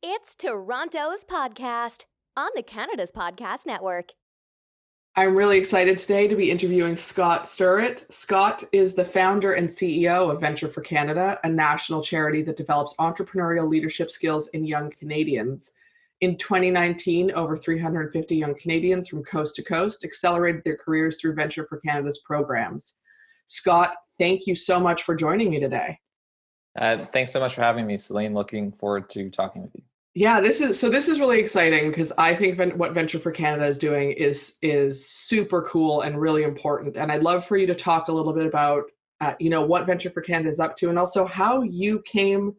It's Toronto's podcast on the Canada's Podcast Network. I'm really excited today to be interviewing Scott Stirrett. Scott is the founder and CEO of Venture for Canada, a national charity that develops entrepreneurial leadership skills in young Canadians. In 2019, over 350 young Canadians from coast to coast accelerated their careers through Venture for Canada's programs. Scott, thank you so much for joining me today. Thanks so much for having me, Celine. Looking forward to talking with you. Yeah, this is really exciting because I think what Venture for Canada is doing is super cool and really important. And I'd love for you to talk a little bit about what Venture for Canada is up to, and also how you came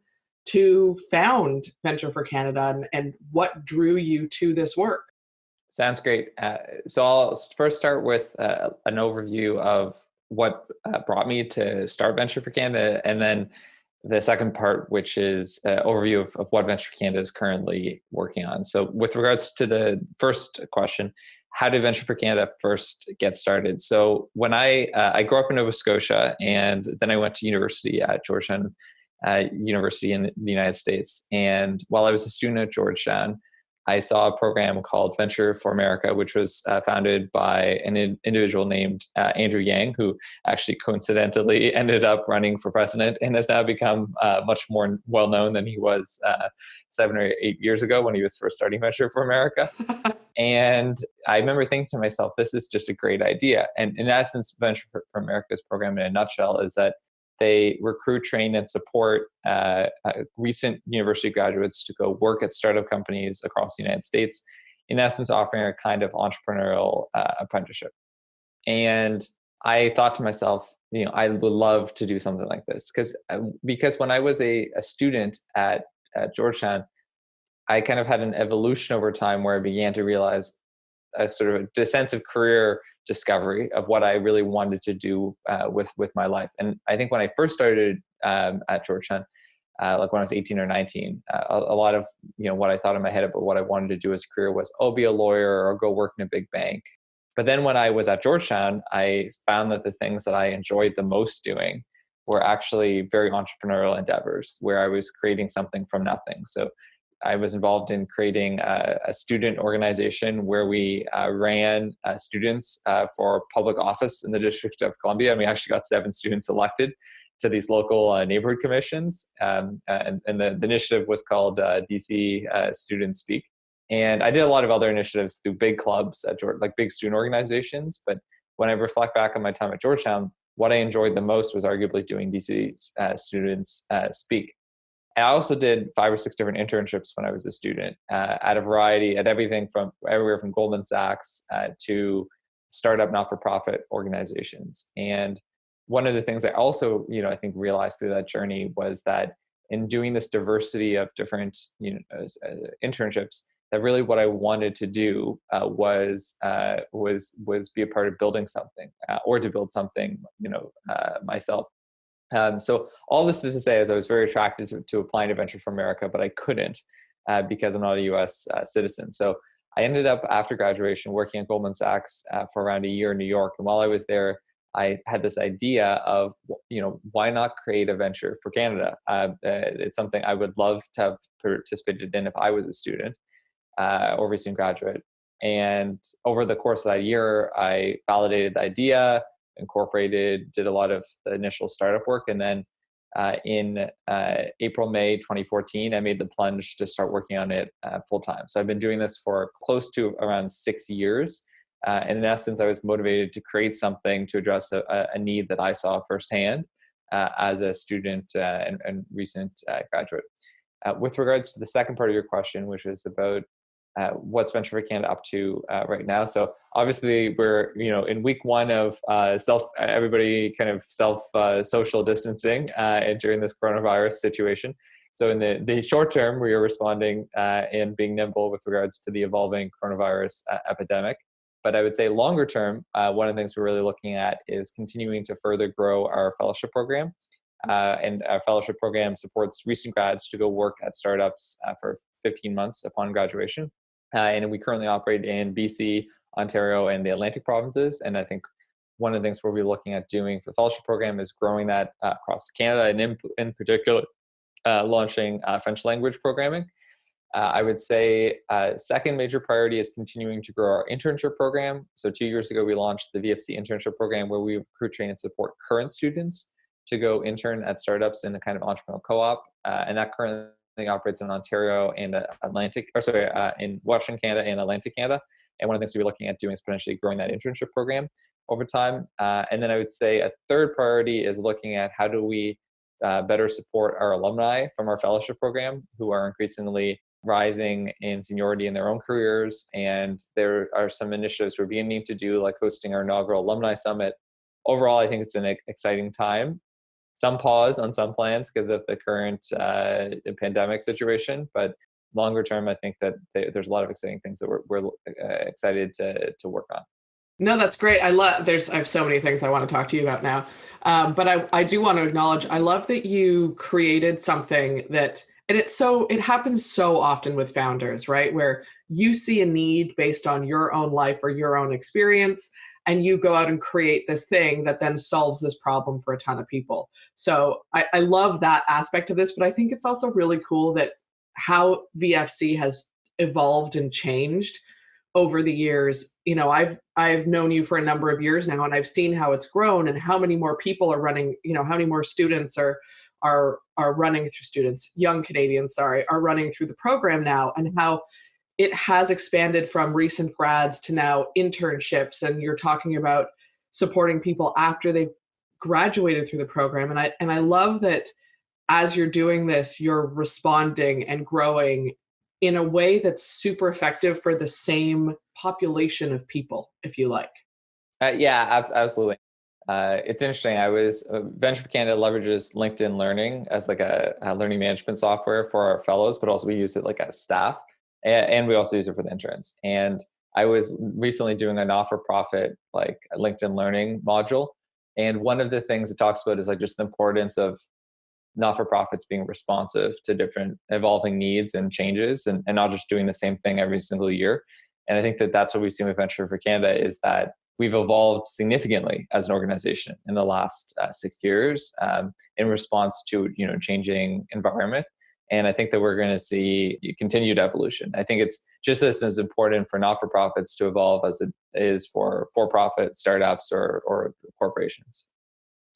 to found Venture for Canada and what drew you to this work. Sounds great. So I'll first start with an overview of what brought me to start Venture for Canada, and then the second part, which is an overview of what Venture for Canada is currently working on. So with regards to the first question, how did Venture for Canada first get started? So when I grew up in Nova Scotia, and then I went to university at Georgetown University in the United States. And while I was a student at Georgetown, I saw a program called Venture for America, which was founded by an individual named Andrew Yang, who actually coincidentally ended up running for president and has now become much more well-known than he was 7 or 8 years ago when he was first starting Venture for America. And I remember thinking to myself, this is just a great idea. And in essence, Venture for America's program in a nutshell is that they recruit, train, and support recent university graduates to go work at startup companies across the United States, in essence, offering a kind of entrepreneurial apprenticeship. And I thought to myself, I would love to do something like this because when I was a student at Georgetown, I kind of had an evolution over time where I began to realize a sort of a sense of career discovery of what I really wanted to do with my life. And I think when I first started at Georgetown, like when I was 18 or 19, a lot of what I thought in my head about what I wanted to do as a career was, be a lawyer or go work in a big bank. But then when I was at Georgetown, I found that the things that I enjoyed the most doing were actually very entrepreneurial endeavors, where I was creating something from nothing. So I was involved in creating a student organization where we ran students for public office in the District of Columbia, and we actually got 7 students elected to these local neighborhood commissions. And the initiative was called DC Student Speak. And I did a lot of other initiatives through big clubs at like big student organizations. But when I reflect back on my time at Georgetown, what I enjoyed the most was arguably doing DC Students Speak. I also did 5 or 6 different internships when I was a student at everything from everywhere from Goldman Sachs to startup not-for-profit organizations. And one of the things I also, I think realized through that journey was that in doing this diversity of different, internships, that really what I wanted to do was be a part of building something or to build something, myself. So all this is to say is I was very attracted to applying to Venture for America, but I couldn't because I'm not a U.S. Citizen. So I ended up after graduation working at Goldman Sachs for around a year in New York. And while I was there, I had this idea of, why not create a Venture for Canada? It's something I would love to have participated in if I was a student or recent graduate. And over the course of that year, I validated the idea, incorporated, did a lot of the initial startup work. And then in May 2014, I made the plunge to start working on it full time. So I've been doing this for close to around 6 years. And in essence, I was motivated to create something to address a need that I saw firsthand as a student and recent graduate. With regards to the second part of your question, which is about what's Venture for Canada up to right now. So obviously we're, in week 1 of everybody kind of social distancing during this coronavirus situation. So in the short term, we are responding and being nimble with regards to the evolving coronavirus epidemic. But I would say longer term, one of the things we're really looking at is continuing to further grow our fellowship program. And our fellowship program supports recent grads to go work at startups for 15 months upon graduation. And we currently operate in BC, Ontario, and the Atlantic provinces. And I think one of the things we'll be looking at doing for the fellowship program is growing that across Canada, and in particular, launching French language programming. I would say second major priority is continuing to grow our internship program. So 2 years ago, we launched the VFC internship program where we recruit, train, and support current students to go intern at startups in a kind of entrepreneurial co-op. And that currently operates in Ontario and in Western Canada and Atlantic Canada. And one of the things we're looking at doing is potentially growing that internship program over time. And then I would say a third priority is looking at how do we better support our alumni from our fellowship program who are increasingly rising in seniority in their own careers. And there are some initiatives we're beginning to do, like hosting our inaugural alumni summit. Overall, I think it's an exciting time. Some pause on some plans because of the current pandemic situation, but longer term, I think that there's a lot of exciting things that we're excited to work on. No, that's great. I have so many things I want to talk to you about now. But I do want to acknowledge, I love that you created something that, and it happens so often with founders, right? Where you see a need based on your own life or your own experience, and you go out and create this thing that then solves this problem for a ton of people. So I love that aspect of this, but I think it's also really cool that how VFC has evolved and changed over the years. I've known you for a number of years now, and I've seen how it's grown and how many more people are running, how many more students are running through young Canadians, are running through the program now, and how it has expanded from recent grads to now internships. And you're talking about supporting people after they've graduated through the program. And I love that as you're doing this, you're responding and growing in a way that's super effective for the same population of people, if you like. Yeah, absolutely. It's interesting. Venture for Canada leverages LinkedIn Learning as like a learning management software for our fellows, but also we use it like as staff, and we also use it for the interns. And I was recently doing a not-for-profit like LinkedIn Learning module, and one of the things it talks about is like just the importance of not-for-profits being responsive to different evolving needs and changes, and not just doing the same thing every single year. And I think that that's what we've seen with Venture for Canada is that we've evolved significantly as an organization in the last 6 years in response to changing environment. And I think that we're going to see continued evolution. I think it's just as important for not-for-profits to evolve as it is for for-profit startups or corporations.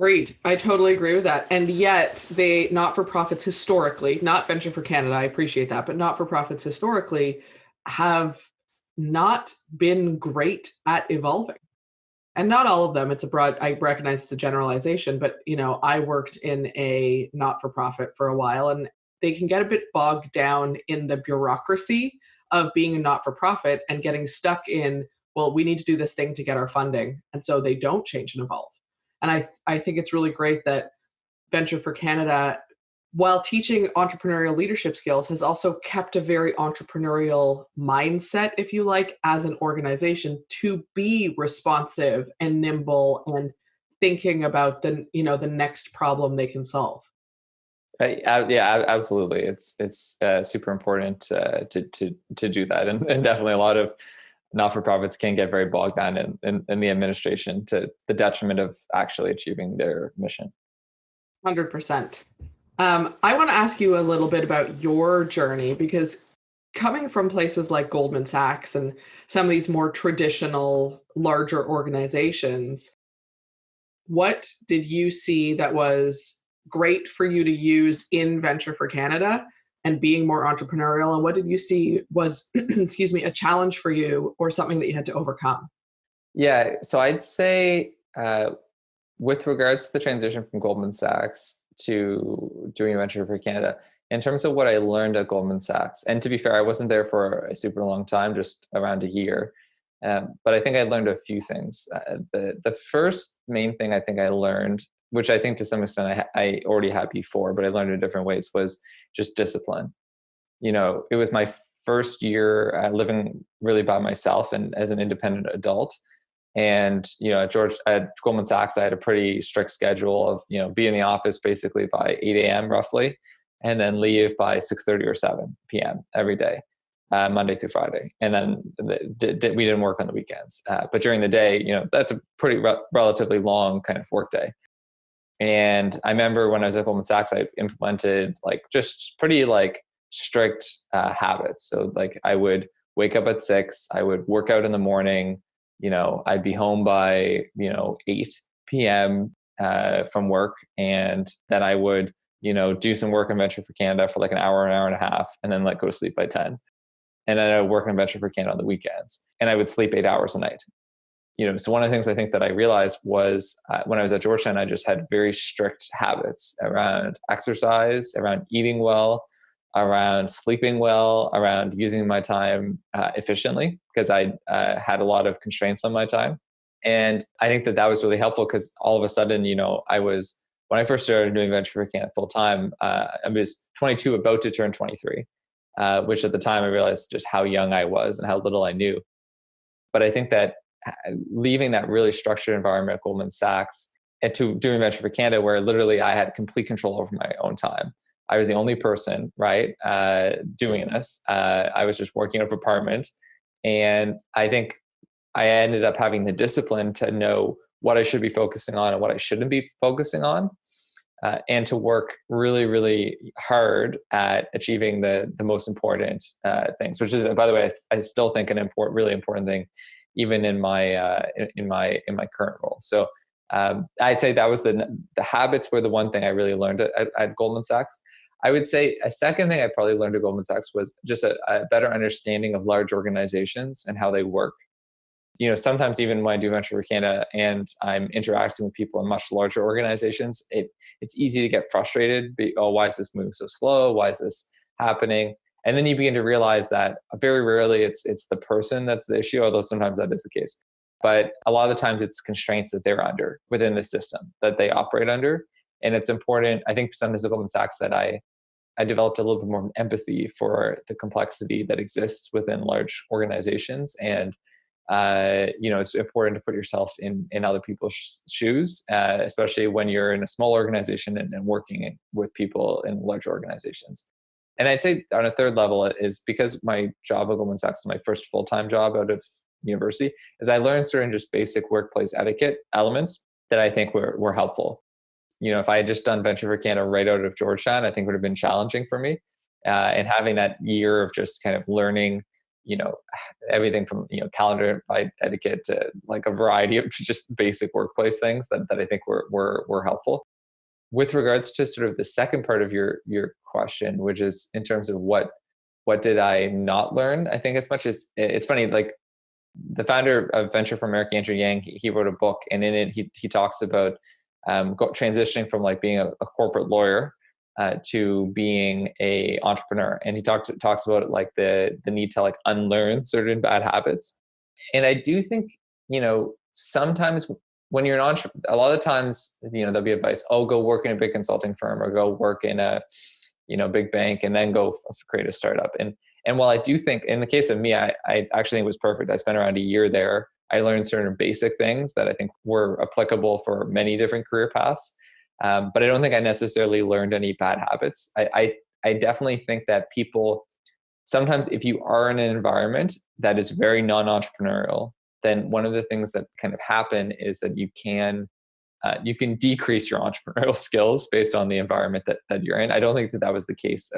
Great. I totally agree with that. And yet they not-for-profits historically, not Venture for Canada, I appreciate that, but not-for-profits historically have not been great at evolving. And not all of them. I recognize it's a generalization, but I worked in a not-for-profit for a while, and they can get a bit bogged down in the bureaucracy of being a not-for-profit and getting stuck in, well, we need to do this thing to get our funding. And so they don't change and evolve. And I think it's really great that Venture for Canada, while teaching entrepreneurial leadership skills, has also kept a very entrepreneurial mindset, if you like, as an organization to be responsive and nimble and thinking about the next problem they can solve. Yeah, absolutely. It's super important to do that, and definitely a lot of not-for-profits can get very bogged down in the administration to the detriment of actually achieving their mission. 100%. I want to ask you a little bit about your journey, because coming from places like Goldman Sachs and some of these more traditional, larger organizations, what did you see that was great for you to use in Venture for Canada and being more entrepreneurial? And what did you see was, a challenge for you or something that you had to overcome? Yeah, so I'd say with regards to the transition from Goldman Sachs to doing Venture for Canada, in terms of what I learned at Goldman Sachs, and to be fair, I wasn't there for a super long time, just around a year, but I think I learned a few things. The first main thing I think I learned, which I think to some extent I already had before, but I learned in different ways, was just discipline. It was my first year living really by myself and as an independent adult. And, at Goldman Sachs, I had a pretty strict schedule of, be in the office basically by 8 a.m. roughly, and then leave by 6:30 or 7 p.m. every day, Monday through Friday. And then we didn't work on the weekends. But during the day, that's a pretty relatively long kind of work day. And I remember when I was at Goldman Sachs, I implemented just pretty strict habits. So like I would wake up at 6, I would work out in the morning, I'd be home by, 8 p.m. From work. And then I would, do some work in Venture for Canada for like an hour and a half, and then like go to sleep by 10. And then I would work in Venture for Canada on the weekends, and I would sleep 8 hours a night. So one of the things I think that I realized was when I was at Georgetown, I just had very strict habits around exercise, around eating well, around sleeping well, around using my time efficiently, because I had a lot of constraints on my time. And I think that was really helpful, because all of a sudden, when I first started doing Venture for Canada full time, I was 22, about to turn 23, which at the time I realized just how young I was and how little I knew. But I think that leaving that really structured environment at Goldman Sachs and to doing Venture for Canada, where literally I had complete control over my own time. I was the only person, right, doing this. I was just working out of an apartment. And I think I ended up having the discipline to know what I should be focusing on and what I shouldn't be focusing on, and to work really, really hard at achieving the most important things, which is, by the way, I still think really important thing, even in my current role. So I'd say that was the habits were the one thing I really learned at Goldman Sachs. I would say a second thing I probably learned at Goldman Sachs was just a better understanding of large organizations and how they work. Sometimes even when I do Venture for Canada and I'm interacting with people in much larger organizations, it's easy to get frustrated. Why is this moving so slow? Why is this happening? And then you begin to realize that very rarely it's the person that's the issue, although sometimes that is the case. But a lot of the times it's constraints that they're under within the system that they operate under. And it's important, I think, sometimes at Goldman Sachs that I developed a little bit more empathy for the complexity that exists within large organizations. And it's important to put yourself in other people's shoes, especially when you're in a small organization and working with people in large organizations. And I'd say on a third level is because my job at Goldman Sachs, my first full-time job out of university, is I learned certain just basic workplace etiquette elements that I think were helpful. If I had just done Venture for Canada right out of Georgetown, I think it would have been challenging for me. And having that year of just kind of learning, everything from, calendar etiquette to like a variety of just basic workplace things that I think were helpful. With regards to sort of the second part of your question, which is in terms of what did I not learn, I think as much as it's funny, like the founder of Venture for America, Andrew Yang, he wrote a book, and in it he talks about transitioning from like being a corporate lawyer to being a entrepreneur. And he talks about like the need to like unlearn certain bad habits. And I do think, sometimes when you're an entrepreneur, a lot of times, there'll be advice, go work in a big consulting firm or go work in a, big bank and then go create a startup. And while I do think in the case of me, I actually think it was perfect. I spent around a year there. I learned certain basic things that I think were applicable for many different career paths. But I don't think I necessarily learned any bad habits. I definitely think that people, sometimes if you are in an environment that is very non-entrepreneurial, then one of the things that kind of happen is that you can decrease your entrepreneurial skills based on the environment that you're in. I don't think that was the case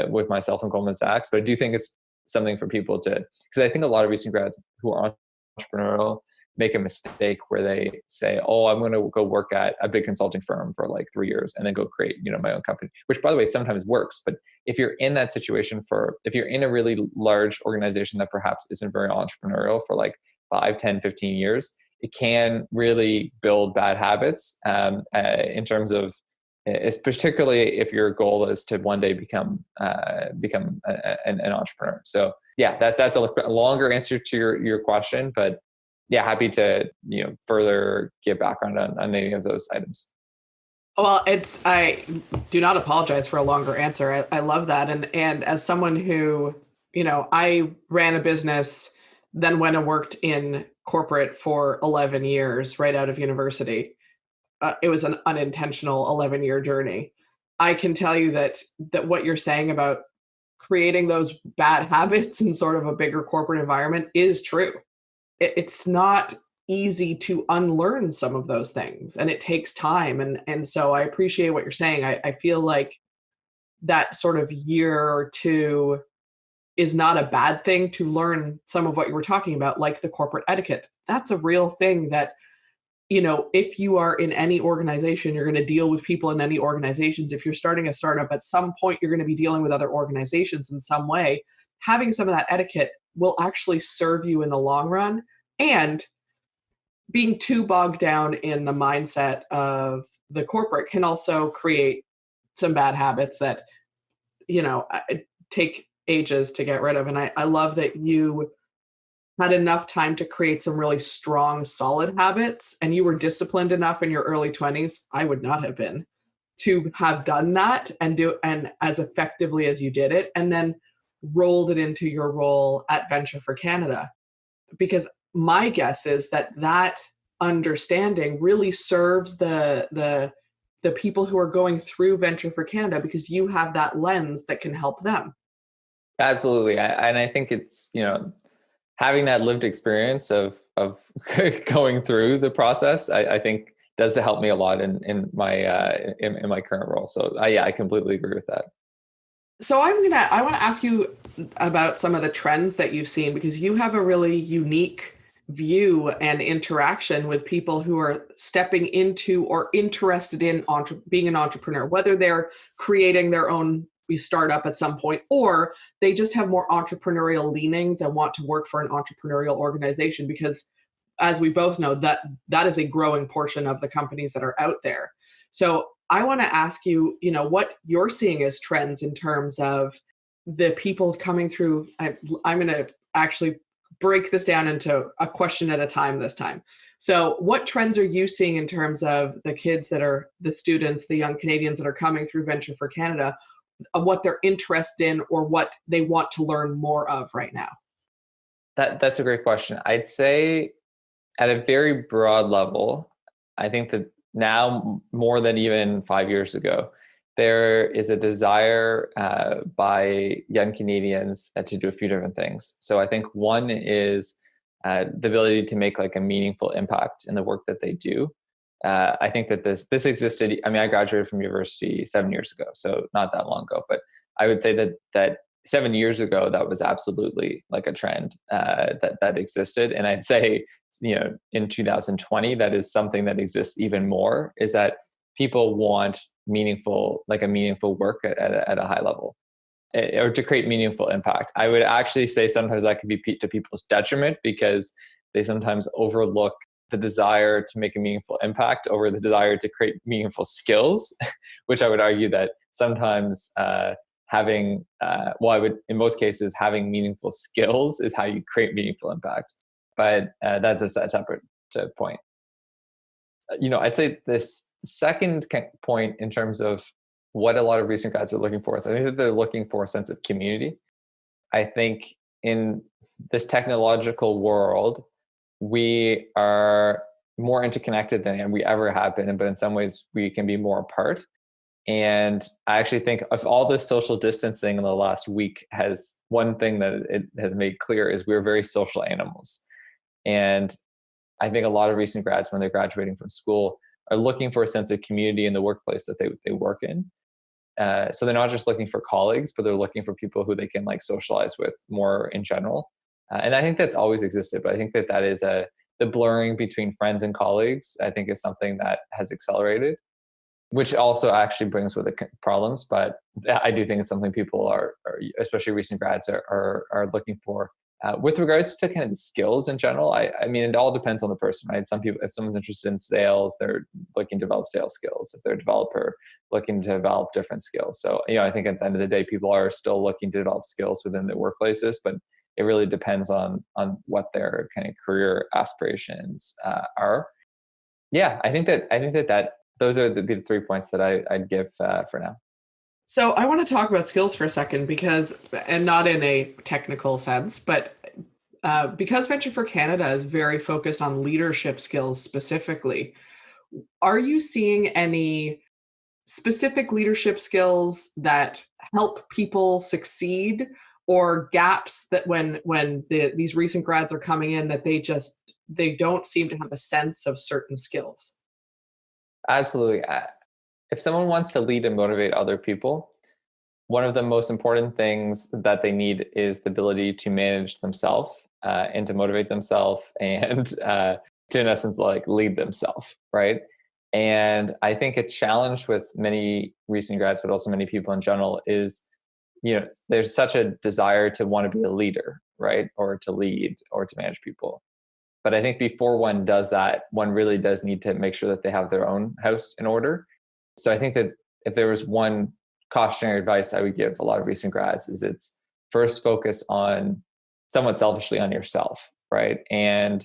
with myself and Goldman Sachs, but I do think it's something for people to, because I think a lot of recent grads who are entrepreneurial make a mistake where they say, I'm going to go work at a big consulting firm for like 3 years and then go create, my own company, which by the way, sometimes works. But if you're in that situation if you're in a really large organization that perhaps isn't very entrepreneurial for like 5, 10, 15 years, it can really build bad habits in terms of, it's particularly if your goal is to one day become an entrepreneur. So yeah, that's a longer answer to your question, but yeah, happy to further give background on any of those items. Well, I do not apologize for a longer answer. I love that, and as someone who I ran a business, then went and worked in corporate for 11 years right out of university. It was an unintentional 11-year journey. I can tell you that what you're saying about creating those bad habits in sort of a bigger corporate environment is true. It's not easy to unlearn some of those things, and it takes time. And so I appreciate what you're saying. I feel like that sort of year or two is not a bad thing to learn some of what you were talking about, like the corporate etiquette. That's a real thing that, if you are in any organization, you're going to deal with people in any organizations. If you're starting a startup, at some point, you're going to be dealing with other organizations in some way. Having some of that etiquette will actually serve you in the long run. And being too bogged down in the mindset of the corporate can also create some bad habits that, take ages to get rid of. And I love that you had enough time to create some really strong, solid habits, and you were disciplined enough in your early 20s. I would not have been, to have done that and as effectively as you did it, and then rolled it into your role at Venture for Canada. Because my guess is that understanding really serves the people who are going through Venture for Canada, because you have that lens that can help them. Absolutely. And I think it's, having that lived experience of going through the process, I think does help me a lot in my current role. So I completely agree with that. So I want to ask you about some of the trends that you've seen, because you have a really unique view and interaction with people who are stepping into or interested in being an entrepreneur, whether they're creating their own startup at some point, or they just have more entrepreneurial leanings and want to work for an entrepreneurial organization, because as we both know, that is a growing portion of the companies that are out there. So I want to ask you, what you're seeing as trends in terms of the people coming through. I'm going to actually break this down into a question at a time this time. So what trends are you seeing in terms of the kids that are the students, the young Canadians that are coming through Venture for Canada, what they're interested in or what they want to learn more of right now? That's a great question. I'd say at a very broad level, I think that now more than even 5 years ago, there is a desire by young Canadians to do a few different things. So I think one is the ability to make like a meaningful impact in the work that they do. I think that this existed. I mean, I graduated from university 7 years ago, so not that long ago. But I would say that 7 years ago, that was absolutely like a trend that existed. And I'd say, in 2020, that is something that exists even more. Is that people want meaningful work at a high level, or to create meaningful impact. I would actually say sometimes that could be to people's detriment, because they sometimes overlook the desire to make a meaningful impact over the desire to create meaningful skills, which I would argue that sometimes in most cases, having meaningful skills is how you create meaningful impact. But that's a separate point. I'd say this second point in terms of what a lot of recent grads are looking for is I think that they're looking for a sense of community. I think in this technological world, we are more interconnected than we ever have been, but in some ways we can be more apart. And I actually think of all the social distancing in the last week, has one thing that it has made clear is we're very social animals. And I think a lot of recent grads, when they're graduating from school, are looking for a sense of community in the workplace that they work in. So they're not just looking for colleagues, but they're looking for people who they can socialize with more in general. And I think that's always existed, but I think that is the blurring between friends and colleagues, I think, is something that has accelerated, which also actually brings with it problems. But I do think it's something people are especially recent grads, are looking for. With regards to kind of skills in general, I mean, it all depends on the person, right? Some people, if someone's interested in sales, they're looking to develop sales skills. If they're a developer, looking to develop different skills. So, I think at the end of the day, people are still looking to develop skills within their workplaces, but it really depends on what their kind of career aspirations are. Yeah, I think that those are the 3 points that I'd give for now. So I want to talk about skills for a second, and not in a technical sense, but because Venture for Canada is very focused on leadership skills specifically, are you seeing any specific leadership skills that help people succeed, or gaps that when these recent grads are coming in that they don't seem to have a sense of certain skills? Absolutely. If someone wants to lead and motivate other people, one of the most important things that they need is the ability to manage themselves and to motivate themselves and to, in essence, like lead themselves, right? And I think a challenge with many recent grads, but also many people in general, is, there's such a desire to want to be a leader, right? Or to lead or to manage people. But I think before one does that, one really does need to make sure that they have their own house in order. So I think that if there was one cautionary advice I would give a lot of recent grads, is it's first focus on somewhat selfishly on yourself, right? And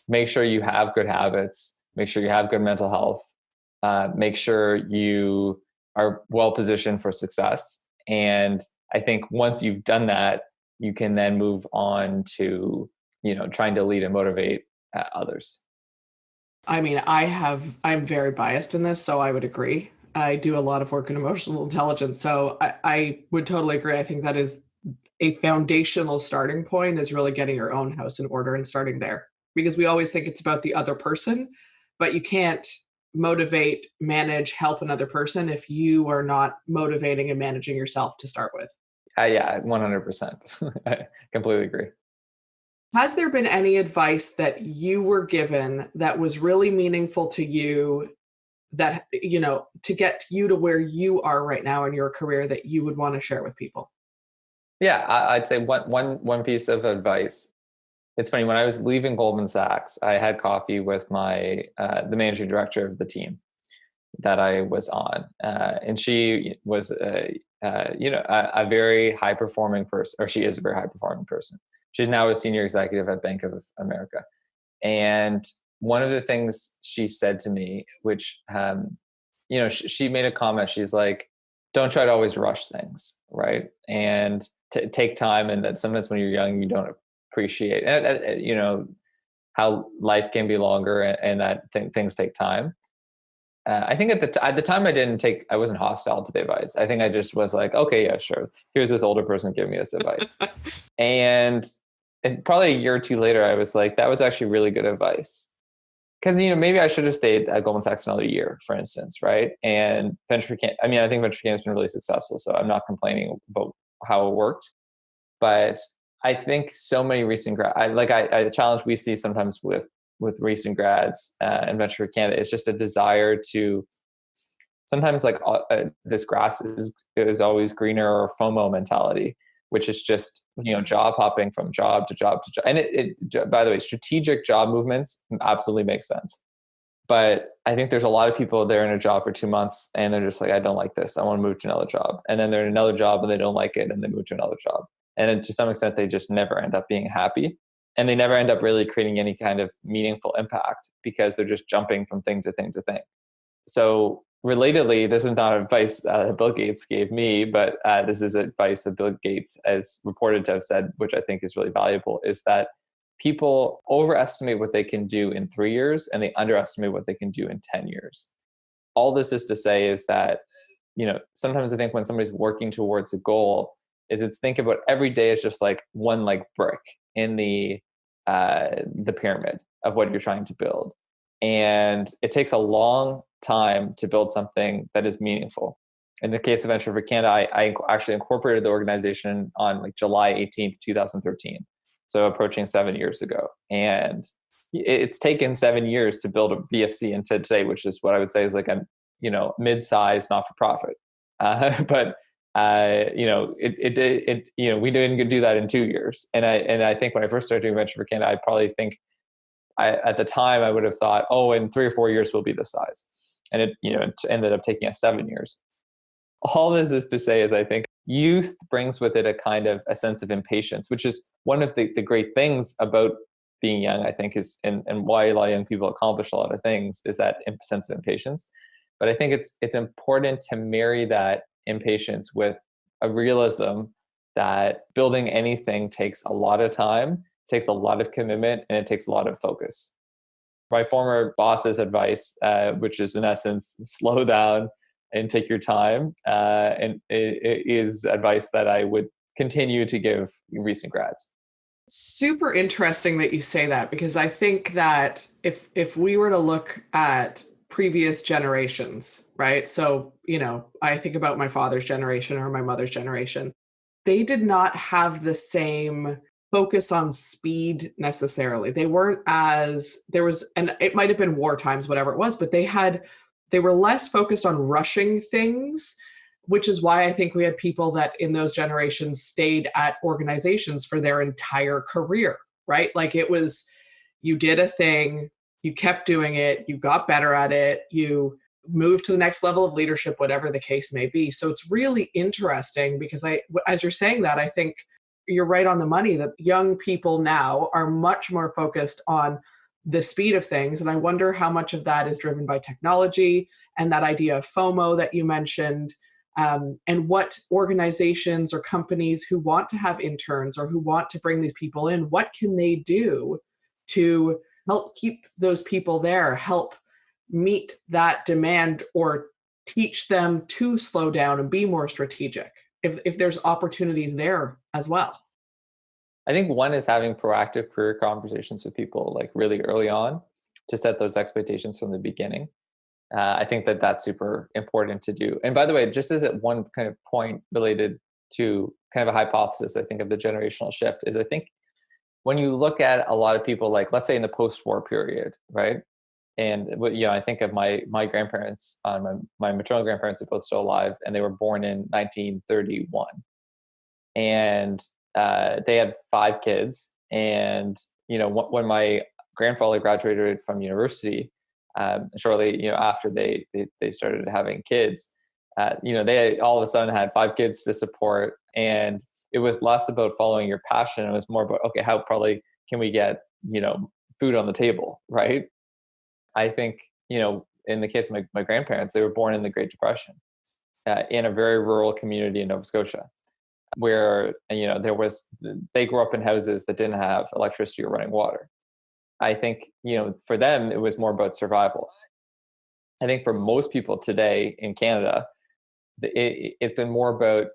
make sure you have good habits, make sure you have good mental health, make sure you are well positioned for success. And I think once you've done that, you can then move on to, trying to lead and motivate others. I mean, I'm very biased in this, so I would agree. I do a lot of work in emotional intelligence, so I would totally agree. I think that is a foundational starting point, is really getting your own house in order and starting there. Because we always think it's about the other person, but you can't motivate, manage, help another person if you are not motivating and managing yourself to start with. Yeah, 100%. I completely agree. Has there been any advice that you were given that was really meaningful to you, that, to get you to where you are right now in your career, that you would want to share with people? Yeah, I'd say one piece of advice. It's funny, when I was leaving Goldman Sachs, I had coffee with the managing director of the team that I was on, and she was a very high performing person, or she is a very high performing person. She's now a senior executive at Bank of America. And one of the things she said to me, which, she made a comment, she's like, don't try to always rush things, right? And take time. And that sometimes when you're young, you don't appreciate, how life can be longer and that things take time. I think at the time I wasn't hostile to the advice. I think I just was like, okay, yeah, sure. Here's this older person giving me this advice. And probably a year or two later, I was like, that was actually really good advice. Because, maybe I should have stayed at Goldman Sachs another year, for instance, right? And I think VentureCan has been really successful, so I'm not complaining about how it worked. But I think so many recent the challenge we see sometimes with recent grads in Venture for Canada is just a desire to sometimes this grass is always greener, or FOMO mentality, which is just, job hopping from job to job to job. And it by the way, strategic job movements absolutely make sense. But I think there's a lot of people, they're in a job for 2 months and they're just like, I don't like this, I want to move to another job. And then they're in another job and they don't like it and they move to another job. And then to some extent, they just never end up being happy. And they never end up really creating any kind of meaningful impact because they're just jumping from thing to thing to thing. So relatedly, this is not advice Bill Gates gave me, but this is advice that Bill Gates is reported to have said, which I think is really valuable, is that people overestimate what they can do in 3 years and they underestimate what they can do in 10 years. All this is to say is that, sometimes I think when somebody's working towards a goal, it's think about every day as just like one brick in the pyramid of what you're trying to build. And it takes a long time to build something that is meaningful. In the case of Venture for Canada, I actually incorporated the organization on July 18th, 2013. So approaching 7 years ago. And it's taken 7 years to build a VFC into today, which is what I would say is a mid-sized not-for-profit. But we didn't do that in 2 years. And I think when I first started doing Venture for Canada, I probably think at the time I would have thought, in 3 or 4 years we'll be this size. And it ended up taking us 7 years. All this is to say is I think youth brings with it a kind of a sense of impatience, which is one of the great things about being young, I think, is and why a lot of young people accomplish a lot of things, is that sense of impatience. But I think it's important to marry that impatience with a realism that building anything takes a lot of time, takes a lot of commitment, and it takes a lot of focus. My former boss's advice, which is in essence, slow down and take your time, and it is advice that I would continue to give recent grads. Super interesting that you say that, because I think that if we were to look at previous generations, right? So, I think about my father's generation or my mother's generation. They did not have the same focus on speed necessarily. They weren't as there was, and it might have been war times, whatever it was, but they were less focused on rushing things, which is why I think we had people that in those generations stayed at organizations for their entire career, right? Like it was, you did a thing, you kept doing it, you got better at it, you moved to the next level of leadership, whatever the case may be. So it's really interesting because as you're saying that, I think you're right on the money that young people now are much more focused on the speed of things. And I wonder how much of that is driven by technology and that idea of FOMO that you mentioned, and what organizations or companies who want to have interns or who want to bring these people in, what can they do to help keep those people there, help meet that demand, or teach them to slow down and be more strategic if there's opportunities there as well. I think one is having proactive career conversations with people like really early on to set those expectations from the beginning. I think that that's super important to do. And by the way, just as at one kind of point related to kind of a hypothesis, I think of the generational shift is I think when you look at a lot of people, like let's say in the post-war period, right? And I think of my grandparents, my maternal grandparents are both still alive, and they were born in 1931, and they had 5 kids. And when my grandfather graduated from university, shortly after they started having kids, they all of a sudden had 5 kids to support, and it was less about following your passion. It was more about, okay, how probably can we get food on the table, right? I think in the case of my grandparents, they were born in the Great Depression in a very rural community in Nova Scotia, where they grew up in houses that didn't have electricity or running water. I think for them it was more about survival. I think for most people today in Canada, it's been more about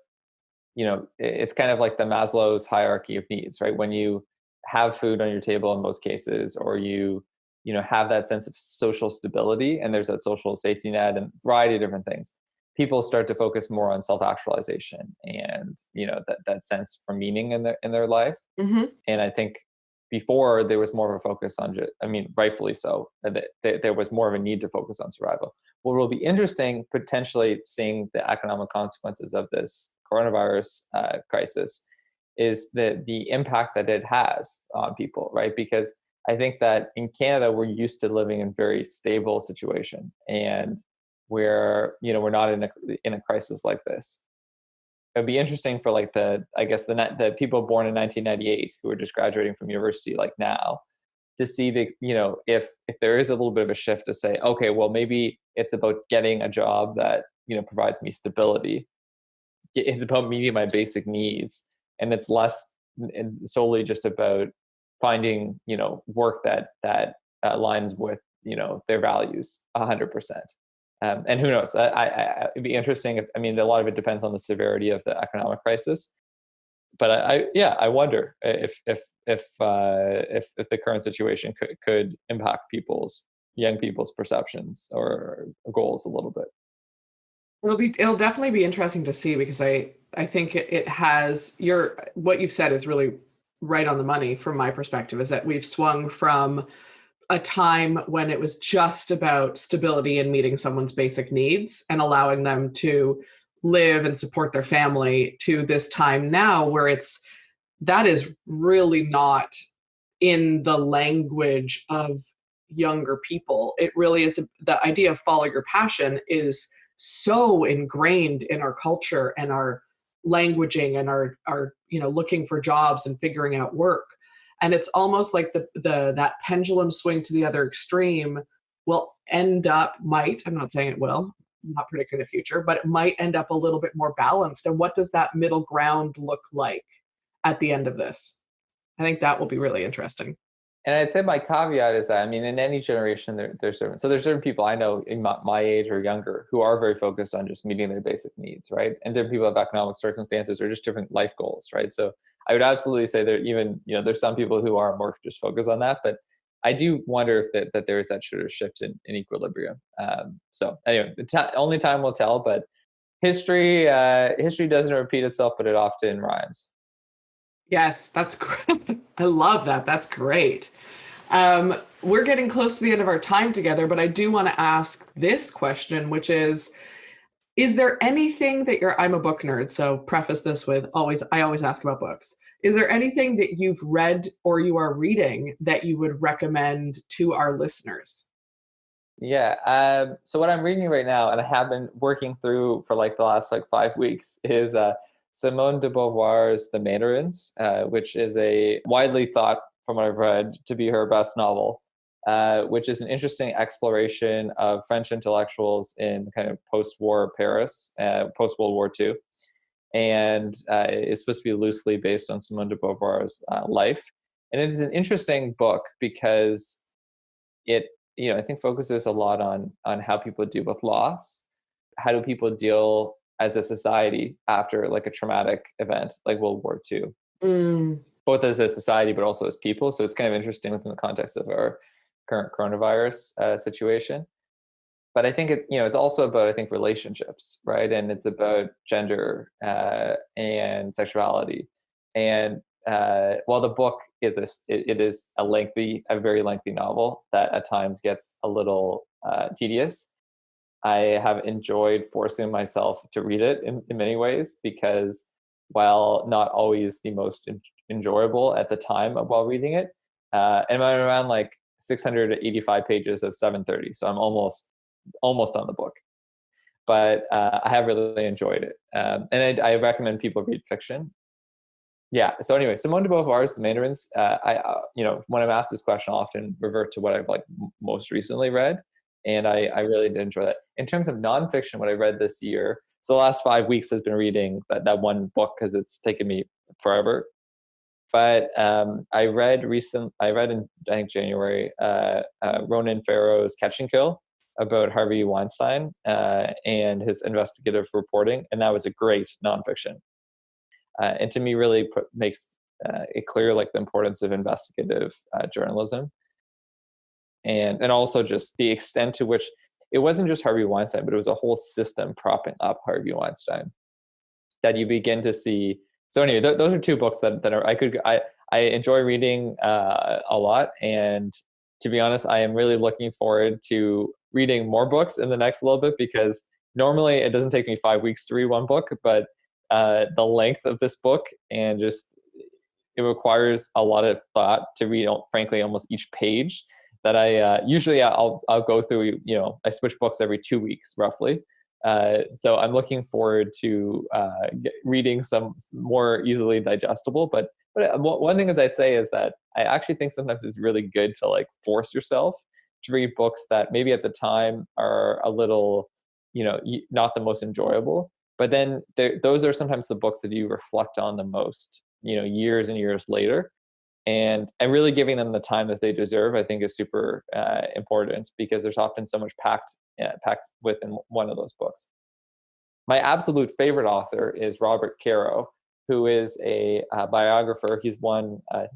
it's kind of like the Maslow's hierarchy of needs, right? When you have food on your table in most cases, or you have that sense of social stability, and there's that social safety net and a variety of different things, people start to focus more on self-actualization and that sense for meaning in their life. Mm-hmm. And I think before there was more of a focus on rightfully so, there was more of a need to focus on survival. What will be interesting, potentially seeing the economic consequences of this coronavirus crisis, is the impact that it has on people, right? Because I think that in Canada, we're used to living in very stable situation, and we're not in a crisis like this. It'd be interesting for like the people born in 1998 who are just graduating from university like now, to see if there is a little bit of a shift to say, okay, well, maybe it's about getting a job that provides me stability. It's about meeting my basic needs, and it's less solely just about finding work that aligns with their values 100%. And who knows? It'd be interesting. A lot of it depends on the severity of the economic crisis. But I wonder if the current situation could impact young people's perceptions or goals a little bit. It'll definitely be interesting to see, because I think it has what you've said is really right on the money from my perspective, is that we've swung from a time when it was just about stability and meeting someone's basic needs and allowing them to live and support their family, to this time now where that is really not in the language of younger people. It really is. The idea of follow your passion is so ingrained in our culture and our languaging and our looking for jobs and figuring out work. And it's almost like that pendulum swing to the other extreme will I'm not saying it will, I'm not predicting the future, but it might end up a little bit more balanced. And what does that middle ground look like at the end of this? I think that will be really interesting. And I'd say my caveat is that, in any generation, there's certain people I know in my age or younger who are very focused on just meeting their basic needs, right? And different people have economic circumstances or just different life goals, right? So I would absolutely say that even, there's some people who are more just focused on that, but I do wonder if that there is that sort of shift in equilibrium. So anyway, only time will tell. But history doesn't repeat itself, but it often rhymes. Yes, that's great. I love that. That's great. We're getting close to the end of our time together, but I do want to ask this question, which is there anything that I'm a book nerd, so preface this with I always ask about books. Is there anything that you've read or you are reading that you would recommend to our listeners? Yeah. So what I'm reading right now, and I have been working through for like the last 5 weeks, is Simone de Beauvoir's The Mandarins, which is a widely thought, from what I've read, to be her best novel, which is an interesting exploration of French intellectuals in kind of post-war Paris, post-World War II. And it's supposed to be loosely based on Simone de Beauvoir's life. And it is an interesting book because it, I think focuses a lot on how people deal with loss. How do people deal as a society after like a traumatic event like World War II? Both as a society, but also as people. So it's kind of interesting within the context of our current coronavirus situation. But I think it's also about, I think, relationships, right? And it's about gender and sexuality. And while the book is it is a very lengthy novel that at times gets a little tedious, I have enjoyed forcing myself to read it in many ways, because while not always the most enjoyable at the time while reading it, and I'm around like 685 pages of 730, so I'm almost on the book. But I have really enjoyed it, and I recommend people read fiction. Yeah. So anyway, Simone de Beauvoir's The Mandarins. When I'm asked this question, I often revert to what I've most recently read, and I really did enjoy that. In terms of nonfiction, what I read this year, so the last 5 weeks has been reading that one book because it's taken me forever. But I read in, I think, January, Ronan Farrow's Catch and Kill, about Harvey Weinstein and his investigative reporting, and that was a great nonfiction. And to me, really makes it clear the importance of investigative journalism, and also just the extent to which it wasn't just Harvey Weinstein, but it was a whole system propping up Harvey Weinstein that you begin to see. So anyway, those are two books that I enjoy reading a lot, and to be honest, I am really looking forward to reading more books in the next little bit, because normally it doesn't take me 5 weeks to read one book, but the length of this book and just it requires a lot of thought to read, frankly, almost each page. That I usually I'll go through. I switch books every 2 weeks roughly. So I'm looking forward to reading some more easily digestible. But one thing I'd say is that I actually think sometimes it's really good to force yourself to read books that maybe at the time are a little, not the most enjoyable. But then those are sometimes the books that you reflect on the most, years and years later. And really giving them the time that they deserve, I think, is super important, because there's often so much packed within one of those books. My absolute favorite author is Robert Caro, who is a biographer. He's won at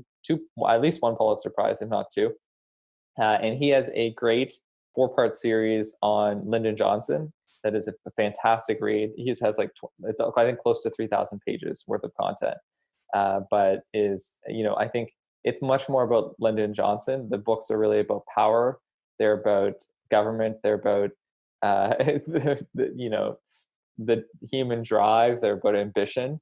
least one Pulitzer Prize, if not two. And he has a great 4-part series on Lyndon Johnson that is a fantastic read. He has it's I think close to 3,000 pages worth of content, but is I think it's much more about Lyndon Johnson. The books are really about power. They're about government. They're about the human drive. They're about ambition.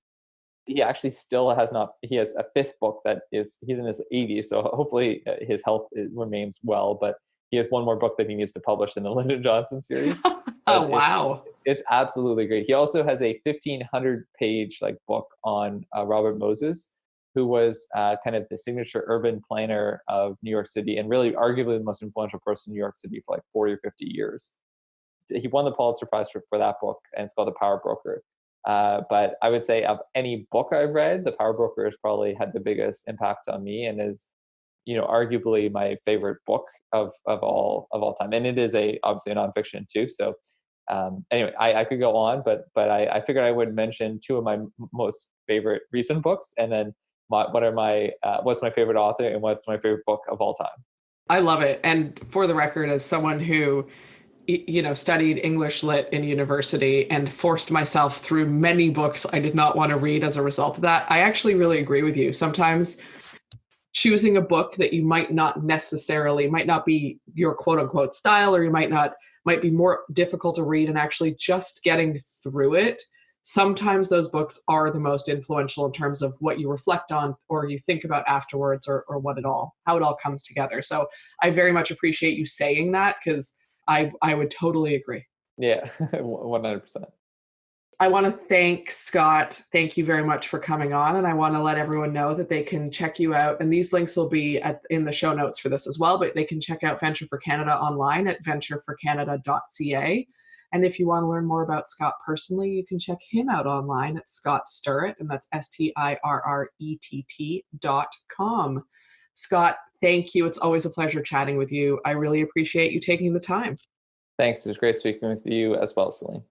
He actually still has not. He has a 5th book he's in his 80s, so hopefully his health remains well. But he has one more book that he needs to publish in the Lyndon Johnson series. Oh, wow. It's absolutely great. He also has a 1,500-page book on Robert Moses, who was kind of the signature urban planner of New York City, and really arguably the most influential person in New York City for 40 or 50 years. He won the Pulitzer Prize for that book, and it's called The Power Broker. But I would say of any book I've read, The Power Broker has probably had the biggest impact on me, and is, arguably my favorite book of all time. And it is obviously a nonfiction too. So anyway, I could go on, but I figured I would mention two of my most favorite recent books, and then what's my favorite author and what's my favorite book of all time. I love it. And for the record, as someone who studied English lit in university and forced myself through many books I did not want to read as a result of that, I actually really agree with you. Sometimes choosing a book that you might not be your quote unquote style, or might be more difficult to read, and actually just getting through it. Sometimes those books are the most influential in terms of what you reflect on or you think about afterwards, or how it all comes together. So I very much appreciate you saying that, because I would totally agree. Yeah, 100%. I want to thank Scott. Thank you very much for coming on. And I want to let everyone know that they can check you out. And these links will be in the show notes for this as well, but they can check out Venture for Canada online at ventureforcanada.ca. And if you want to learn more about Scott personally, you can check him out online at Scott Stirrett, and that's STIRRETT.com. Scott, thank you. It's always a pleasure chatting with you. I really appreciate you taking the time. Thanks. It was great speaking with you as well, Celine.